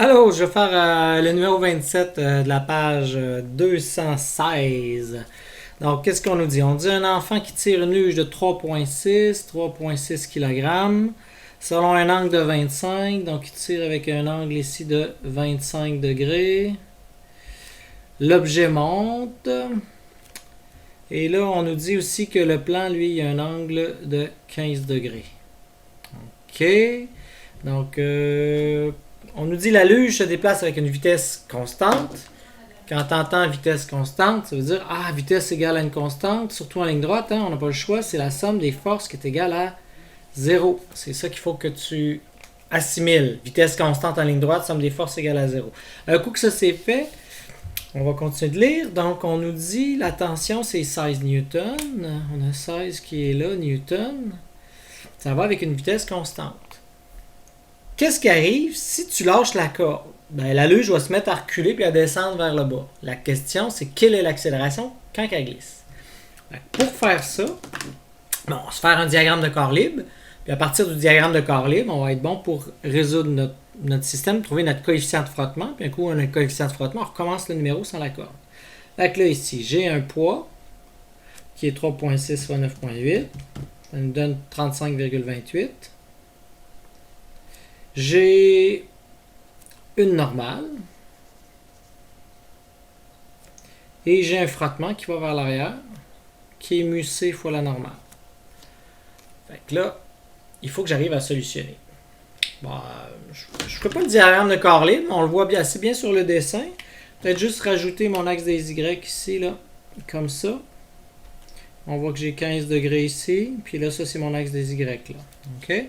Alors, je vais faire le numéro 27 de la page 216. Donc, qu'est-ce qu'on nous dit? On dit un enfant qui tire une luge de 3,6 kg selon un angle de 25. Donc, il tire avec un angle ici de 25 degrés. L'objet monte. Et là, on nous dit aussi que le plan, lui, il a un angle de 15 degrés. OK. Donc, on nous dit la luge se déplace avec une vitesse constante. Quand tu entends vitesse constante, ça veut dire vitesse égale à une constante, surtout en ligne droite, on n'a pas le choix, c'est la somme des forces qui est égale à 0. C'est ça qu'il faut que tu assimiles. Vitesse constante en ligne droite, somme des forces égale à 0. Un coup que ça c'est fait, on va continuer de lire. Donc on nous dit la tension c'est 16 newtons. On a 16 qui est là, newton. Ça va avec une vitesse constante. Qu'est-ce qui arrive si tu lâches la corde? Ben, la luge va se mettre à reculer puis à descendre vers le bas. La question, c'est quelle est l'accélération quand elle glisse? Ben, pour faire ça, on va se faire un diagramme de corps libre. Puis à partir du diagramme de corps libre, on va être bon pour résoudre notre système, trouver notre coefficient de frottement. Puis un coup, on a un coefficient de frottement, on recommence le numéro sans la corde. Fait que là, ici, j'ai un poids qui est 3,6 fois 9,8. Ça nous donne 35,28. J'ai une normale. Et j'ai un frottement qui va vers l'arrière, qui est mu c fois la normale. Fait que là, il faut que j'arrive à solutionner. Bon, je ne ferai pas le diagramme de corps libre, mais on le voit assez bien sur le dessin. Peut-être juste rajouter mon axe des Y ici, là, comme ça. On voit que j'ai 15 degrés ici, puis là, ça, c'est mon axe des Y, là. OK?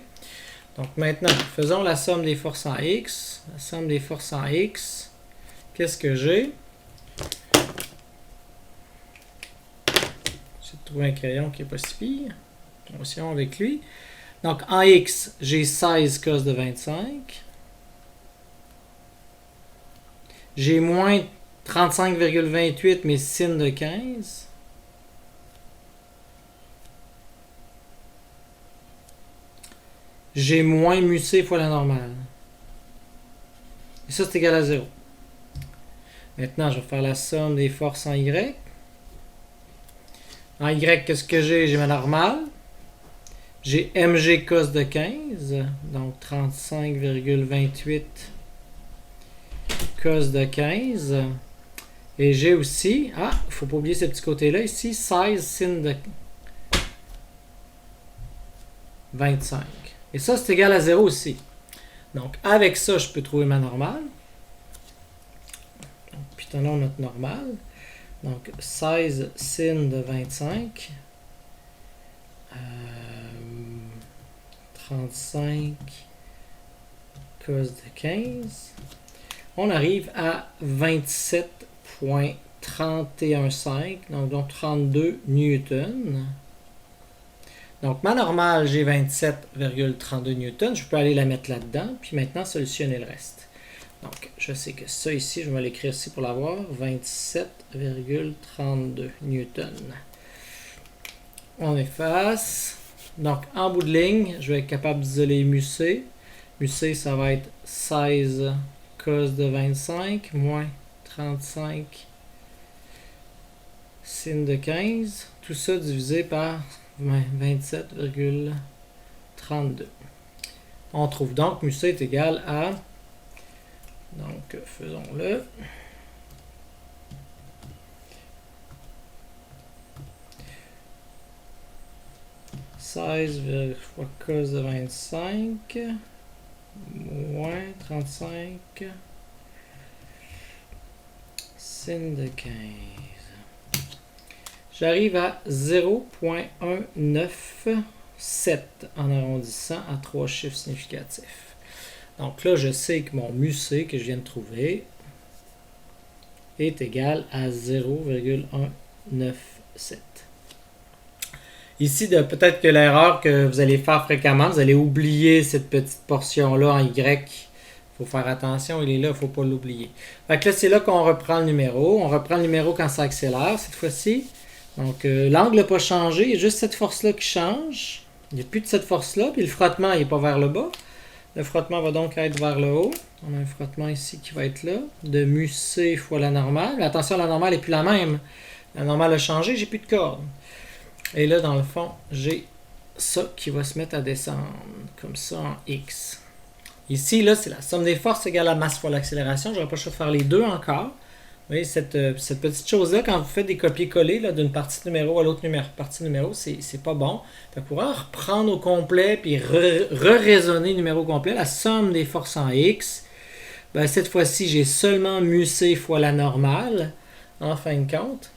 Donc maintenant, faisons la somme des forces en X. La somme des forces en X. Qu'est-ce que j'ai? J'essaie de trouver un crayon qui n'est pas si pire. Attention avec lui. Donc en X, j'ai 16 cos de 25. J'ai moins 35,28 mais sin de 15. J'ai moins mu c fois la normale. Et ça, c'est égal à 0. Maintenant, je vais faire la somme des forces en Y. En Y, qu'est-ce que j'ai? J'ai ma normale. J'ai mg cos de 15. Donc 35,28 cos de 15. Et j'ai aussi, il ne faut pas oublier ce petit côté-là ici, 16 sin de 25. Et ça, c'est égal à 0 aussi. Donc, avec ça, je peux trouver ma normale. Donc, puis tenons notre normale. Donc, 16 sin de 25. 35 cos de 15. On arrive à 27,315. Donc 32 newtons. Donc, ma normale, j'ai 27,32 newtons. Je peux aller la mettre là-dedans, puis maintenant, solutionner le reste. Donc, je sais que ça ici, je vais l'écrire ici pour l'avoir. 27,32 newtons. On efface. Donc, en bout de ligne, je vais être capable d'isoler mu c. Mu c, ça va être 16 cos de 25 moins 35 sin de 15. Tout ça divisé par 27,32. On trouve donc mu c est égal à, donc faisons-le, fois cos de 25 moins 35 sin de 15. J'arrive à 0,197 en arrondissant à 3 chiffres significatifs. Donc là, je sais que mon mu c que je viens de trouver est égal à 0,197. Ici, peut-être que l'erreur que vous allez faire fréquemment, vous allez oublier cette petite portion-là en Y. Il faut faire attention, il est là, il ne faut pas l'oublier. Fait que là, c'est là qu'on reprend le numéro. On reprend le numéro quand ça accélère, cette fois-ci. Donc, l'angle n'a pas changé, il y a juste cette force-là qui change. Il n'y a plus de cette force-là, puis le frottement n'est pas vers le bas. Le frottement va donc être vers le haut. On a un frottement ici qui va être là, de mu C fois la normale. Mais attention, la normale n'est plus la même. La normale a changé, j'ai plus de corde. Et là, dans le fond, j'ai ça qui va se mettre à descendre, comme ça en X. Ici, là, c'est la somme des forces égale à la masse fois l'accélération. J'aurais pas le choix de faire les deux encore. Vous voyez, cette petite chose-là, quand vous faites des copier-coller d'une partie numéro à l'autre partie numéro, c'est pas bon. Fait pour reprendre au complet puis re-raisonner numéro complet, la somme des forces en X, ben, cette fois-ci, j'ai seulement mu C fois la normale, en fin de compte.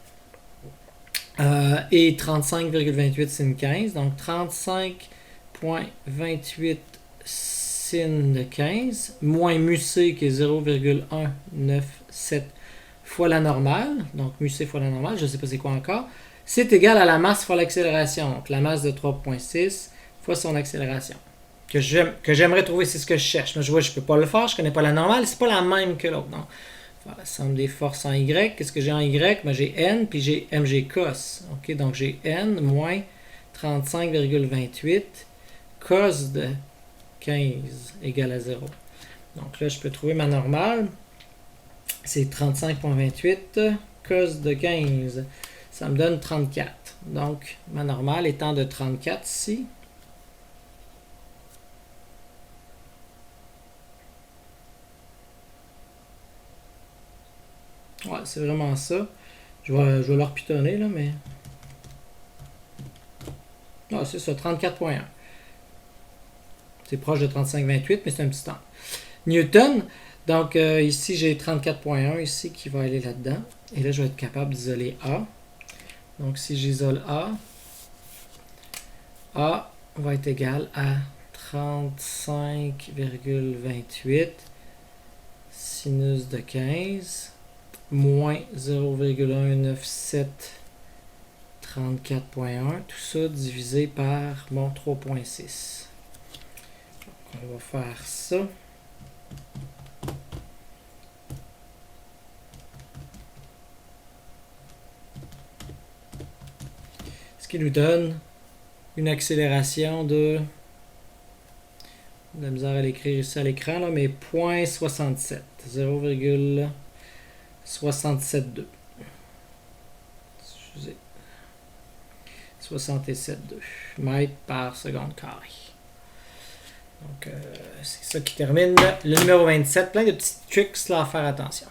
Et 35,28 sin 15. Donc 35,28 sin de 15 moins mu C qui est 0,197 fois la normale. Donc mu C fois la normale, je ne sais pas c'est quoi encore. C'est égal à la masse fois l'accélération. Donc la masse de 3,6 fois son accélération. Que j'aimerais trouver, c'est ce que je cherche. Mais je vois, je ne peux pas le faire, je ne connais pas la normale, c'est pas la même que l'autre. Donc, la somme des forces en Y. Qu'est-ce que j'ai en Y? Ben, j'ai N, puis j'ai mg cos. Okay, donc j'ai N moins 35,28 cos de 15 égale à 0. Donc là, je peux trouver ma normale. C'est 35,28 cos de 15. Ça me donne 34. Donc, ma normale étant de 34 ici. Ouais, c'est vraiment ça. Je vais leur pitonner, là, mais... Ah, c'est ça, 34,1. C'est proche de 35,28, mais c'est un petit temps. Newton, donc ici, j'ai 34,1 ici qui va aller là-dedans. Et là, je vais être capable d'isoler A. Donc, si j'isole A va être égal à 35,28 sinus de 15 moins 0,197 34,1, tout ça divisé par mon 3,6. On va faire ça. Ce qui nous donne une accélération de la misère à l'écrire ici à l'écran, là, mais 0,67. 0,672. Excusez. 67,2 mètres par seconde carré. Donc, c'est ça qui termine le numéro 27. Plein de petits tricks là à faire attention.